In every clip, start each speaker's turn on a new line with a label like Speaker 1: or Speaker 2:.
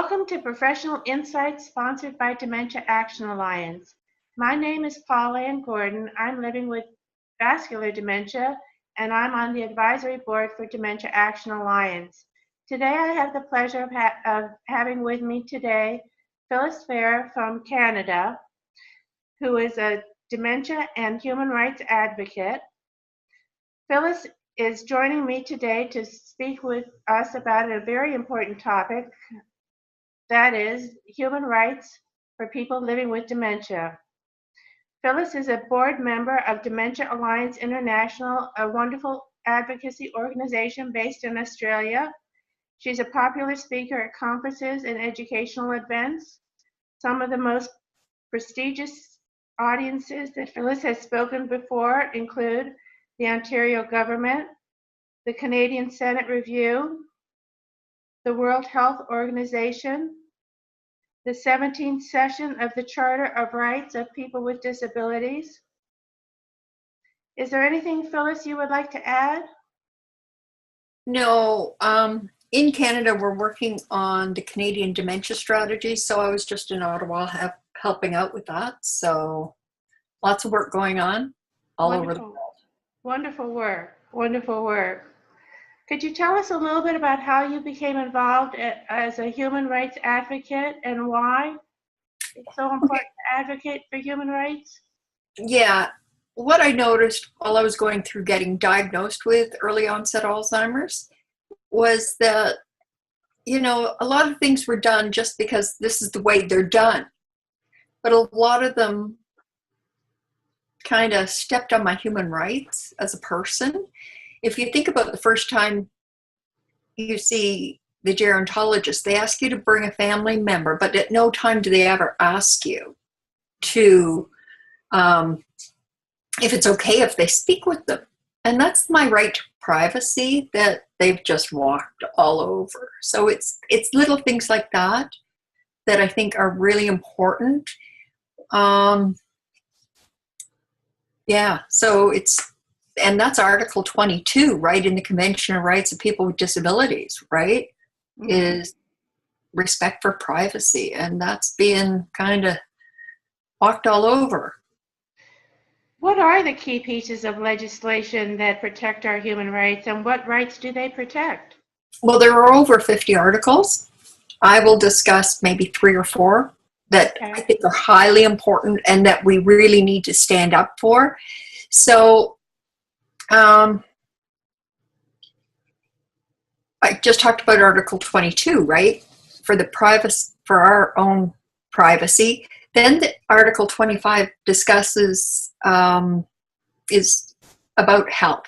Speaker 1: Welcome to Professional Insights sponsored by Dementia Action Alliance. My name is Paulan Gordon. I'm living with vascular dementia and I'm on the advisory board for Dementia Action Alliance. Today I have the pleasure of having with me today Phyllis Fehr from Canada, who is a dementia and human rights advocate. Phyllis is joining me today to speak with us about a very important topic, that is human rights for people living with dementia. Phyllis is a board member of Dementia Alliance International, a wonderful advocacy organization based in Australia. She's a popular speaker at conferences and educational events. Some of the most prestigious audiences that Phyllis has spoken before include the Ontario government, the Canadian Senate Review, the World Health Organization, the 17th session of the Charter of Rights of People with Disabilities. Is there anything, Phyllis, you would like to add?
Speaker 2: No, in Canada, we're working on the Canadian dementia strategy, so I was just in Ottawa helping out with that. So lots of work going on all over the world.
Speaker 1: Wonderful work, wonderful work. Could you tell us a little bit about how you became involved as a human rights advocate and why it's so important to advocate for human rights?
Speaker 2: Yeah, what I noticed while I was going through getting diagnosed with early onset Alzheimer's was that, you know, a lot of things were done just because this is the way they're done. But a lot of them kind of stepped on my human rights as a person. If you think about the first time you see the gerontologist, they ask you to bring a family member, but at no time do they ever ask you to, if it's okay if they speak with them. And that's my right to privacy that they've just walked all over. So it's little things like that that I think are really important. Yeah, so and that's Article 22, right, in the Convention of Rights of People with Disabilities, right, is respect for privacy, and that's being kind of walked all over.
Speaker 1: What are the key pieces of legislation that protect our human rights, and what rights do they protect?
Speaker 2: Well, there are over 50 articles. I will discuss maybe 3 or 4 that I think are highly important and that we really need to stand up for. So I just talked about Article 22, right? For our own privacy. Then Article 25 discusses is about health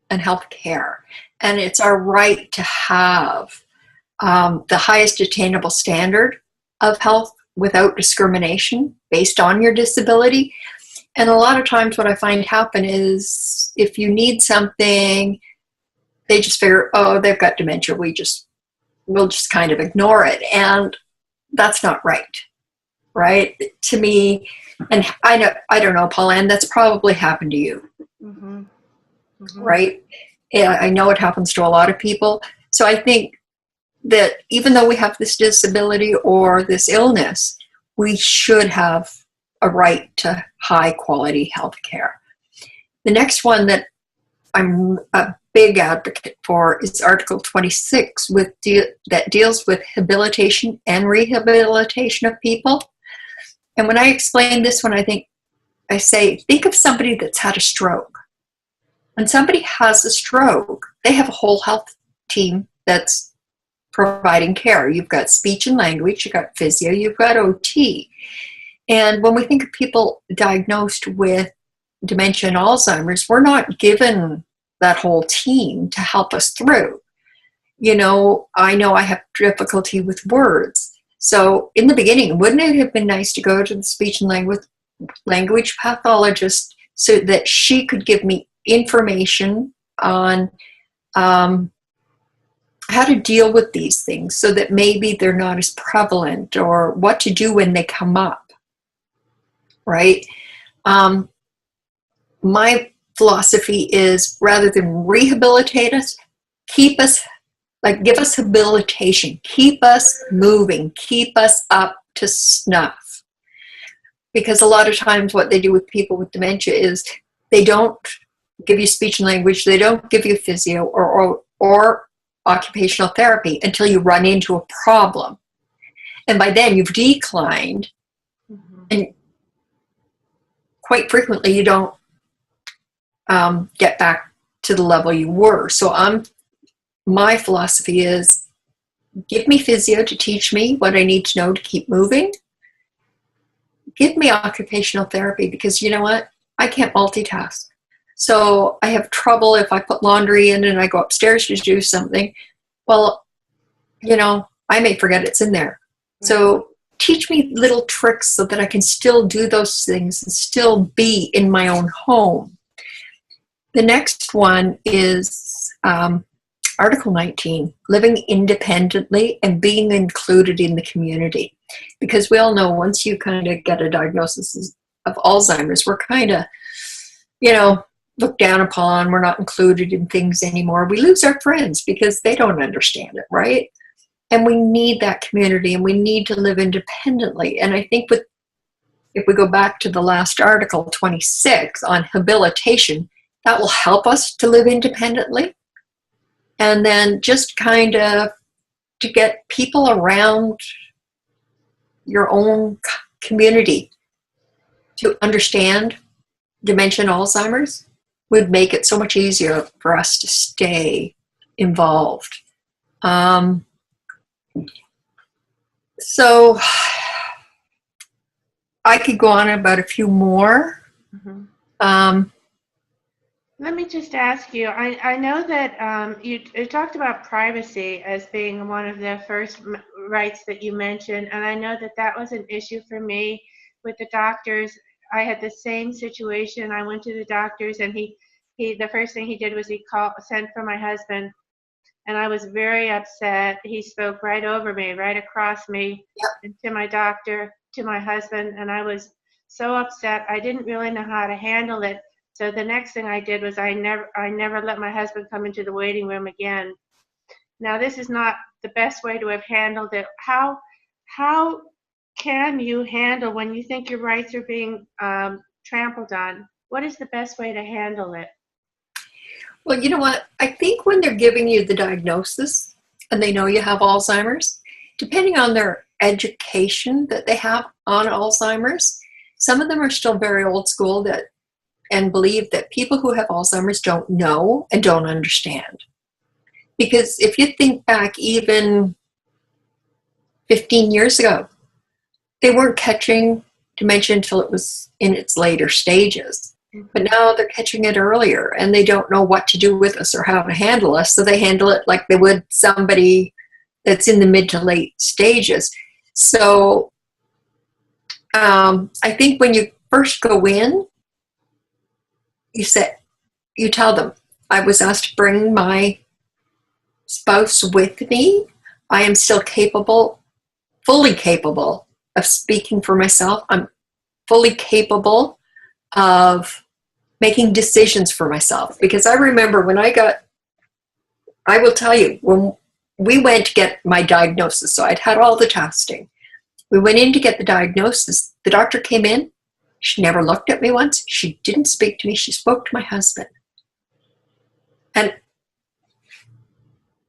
Speaker 2: and health care, and it's our right to have the highest attainable standard of health without discrimination based on your disability. And a lot of times what I find happen is if you need something, they just figure, oh, they've got dementia, we'll just kind of ignore it. And that's not right? To me, and I don't know, Paulan, that's probably happened to you, right? Yeah, I know it happens to a lot of people. So I think that even though we have this disability or this illness, we should have a right to high quality health care. The next one that I'm a big advocate for is Article 26 that deals with habilitation and rehabilitation of people. And when I explain this one, I say, think of somebody that's had a stroke. When somebody has a stroke, they have a whole health team that's providing care. You've got speech and language, you've got physio, you've got OT. And when we think of people diagnosed with dementia and Alzheimer's, we're not given that whole team to help us through. You know I have difficulty with words. So in the beginning, wouldn't it have been nice to go to the speech and language pathologist so that she could give me information on how to deal with these things so that maybe they're not as prevalent, or what to do when they come up, right? My philosophy is rather than rehabilitate us, keep us Like, give us habilitation, keep us moving, keep us up to snuff. Because a lot of times what they do with people with dementia is they don't give you speech and language, they don't give you physio or occupational therapy until you run into a problem. And by then you've declined, and quite frequently you don't get back to the level you were. So my philosophy is, give me physio to teach me what I need to know to keep moving. Give me occupational therapy, because you know what? I can't multitask. So I have trouble if I put laundry in and I go upstairs to do something. Well, you know, I may forget it's in there. So teach me little tricks so that I can still do those things and still be in my own home. The next one is Article 19, living independently and being included in the community. Because we all know once you kind of get a diagnosis of Alzheimer's, we're kind of, you know, looked down upon. We're not included in things anymore. We lose our friends because they don't understand it, right? And we need that community, and we need to live independently. And I think if we go back to the last article, 26, on habilitation, that will help us to live independently. And then just kind of to get people around your own community to understand dementia and Alzheimer's would make it so much easier for us to stay involved. So I could go on about a few more.
Speaker 1: Let me just ask you, I know that you talked about privacy as being one of the first rights that you mentioned, and I know that that was an issue for me with the doctors. I had the same situation. I went to the doctors, and he the first thing he did was he sent for my husband, and I was very upset. He spoke right over me, right across me, and to my doctor, to my husband, and I was so upset. I didn't really know how to handle it. So the next thing I did was I never let my husband come into the waiting room again. Now, this is not the best way to have handled it. How can you handle when you think your rights are being trampled on? What is the best way to handle it?
Speaker 2: Well, you know what? I think when they're giving you the diagnosis and they know you have Alzheimer's, depending on their education that they have on Alzheimer's, some of them are still very old school and believe that people who have Alzheimer's don't know and don't understand. Because if you think back even 15 years ago, they weren't catching dementia until it was in its later stages. But now they're catching it earlier, and they don't know what to do with us or how to handle us, so they handle it like they would somebody that's in the mid to late stages. So I think when you first go in, you tell them, I was asked to bring my spouse with me. I am still fully capable of speaking for myself. I'm fully capable of making decisions for myself. Because I remember I will tell you, when we went to get my diagnosis, so I'd had all the testing. We went in to get the diagnosis. The doctor came in. She never looked at me once. She didn't speak to me. She spoke to my husband. And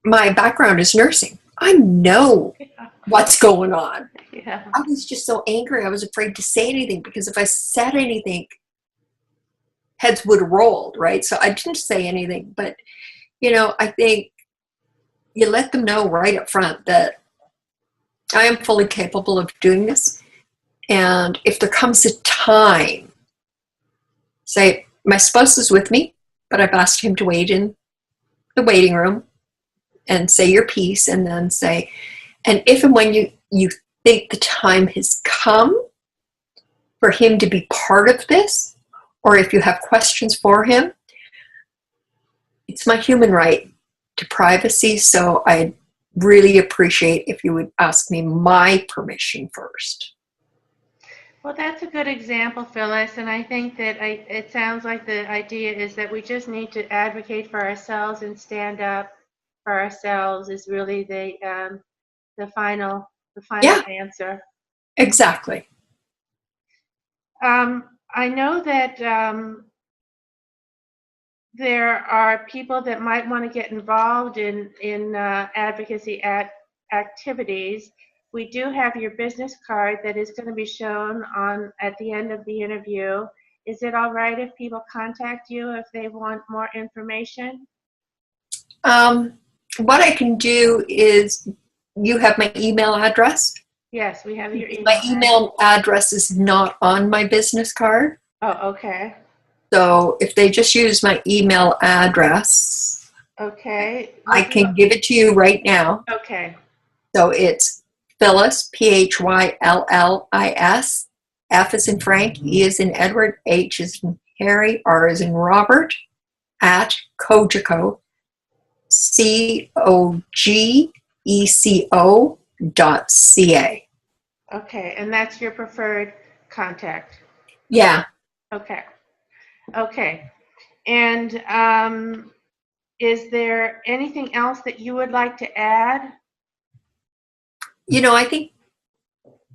Speaker 2: my background is nursing. I know what's going on.
Speaker 1: Yeah.
Speaker 2: I was just so angry. I was afraid to say anything, because if I said anything, heads would have rolled, right? So I didn't say anything. But, I think you let them know right up front that I am fully capable of doing this. And if there comes a time, say, my spouse is with me, but I've asked him to wait in the waiting room and say your piece, and then say, and if and when you think the time has come for him to be part of this, or if you have questions for him, it's my human right to privacy, so I'd really appreciate if you would ask me my permission first.
Speaker 1: Well, that's a good example, Phyllis, and I think that it sounds like the idea is that we just need to advocate for ourselves and stand up for ourselves is really the final
Speaker 2: Yeah.
Speaker 1: answer.
Speaker 2: Exactly.
Speaker 1: I know that there are people that might want to get involved in advocacy activities. We do have your business card that is going to be shown at the end of the interview. Is it all right if people contact you if they want more information?
Speaker 2: What I can do is, you have my email address.
Speaker 1: Yes, we have your email.
Speaker 2: My email address is not on my business card.
Speaker 1: Oh, okay.
Speaker 2: So if they just use my email address,
Speaker 1: okay.
Speaker 2: I can give it to you right now.
Speaker 1: Okay.
Speaker 2: So it's Phyllis, Phyllis, F is in Frank, E is in Edward, H is in Harry, R is in Robert, at Cogeco, COGECO.ca.
Speaker 1: Okay, and that's your preferred contact.
Speaker 2: Yeah.
Speaker 1: Okay. Okay. And is there anything else that you would like to add?
Speaker 2: I think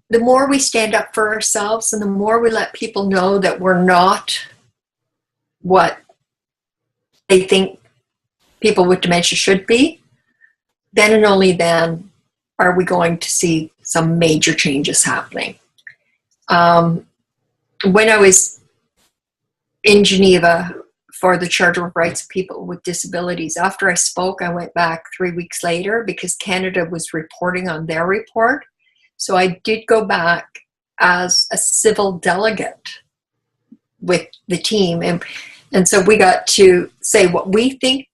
Speaker 2: the more we stand up for ourselves and the more we let people know that we're not what they think people with dementia should be, then and only then are we going to see some major changes happening. When I was in Geneva for the Charter of Rights of People with Disabilities, after I spoke, I went back 3 weeks later because Canada was reporting on their report. So I did go back as a civil delegate with the team. And so we got to say what we think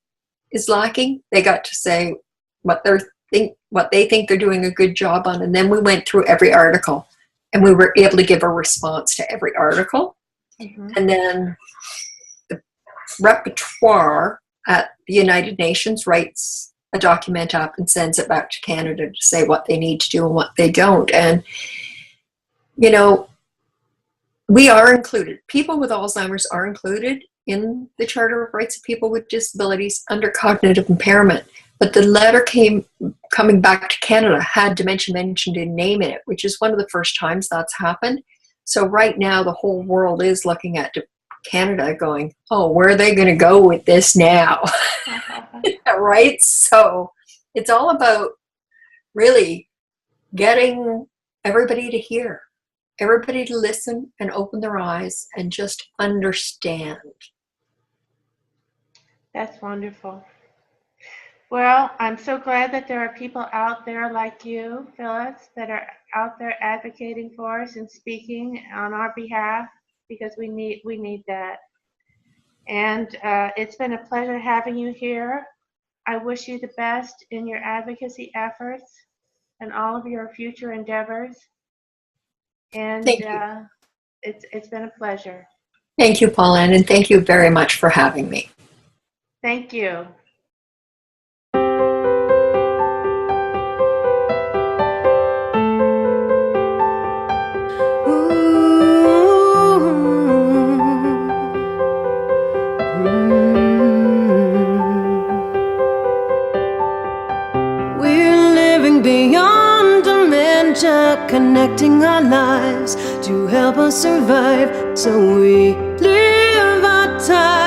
Speaker 2: is lacking. They got to say what they think they're doing a good job on. And then we went through every article and we were able to give a response to every article. Mm-hmm. And then the repertoire at the United Nations writes a document up and sends it back to Canada to say what they need to do and what they don't. And, we are included. People with Alzheimer's are included in the Charter of Rights of People with Disabilities under cognitive impairment. But the letter coming back to Canada had dementia mentioned in name in it, which is one of the first times that's happened. So right now the whole world is looking at Canada going, oh, where are they going to go with this now? Right? So it's all about really getting everybody to hear, everybody to listen and open their eyes and just understand.
Speaker 1: That's wonderful. Well, I'm so glad that there are people out there like you, Phyllis, that are out there advocating for us and speaking on our behalf, because we need that. And it's been a pleasure having you here. I wish you the best in your advocacy efforts and all of your future endeavors. And
Speaker 2: thank you.
Speaker 1: It's been a pleasure.
Speaker 2: Thank you, Paulan, and thank you very much for having me.
Speaker 1: Thank you.
Speaker 3: Connecting our lives to help us survive, so we live our time.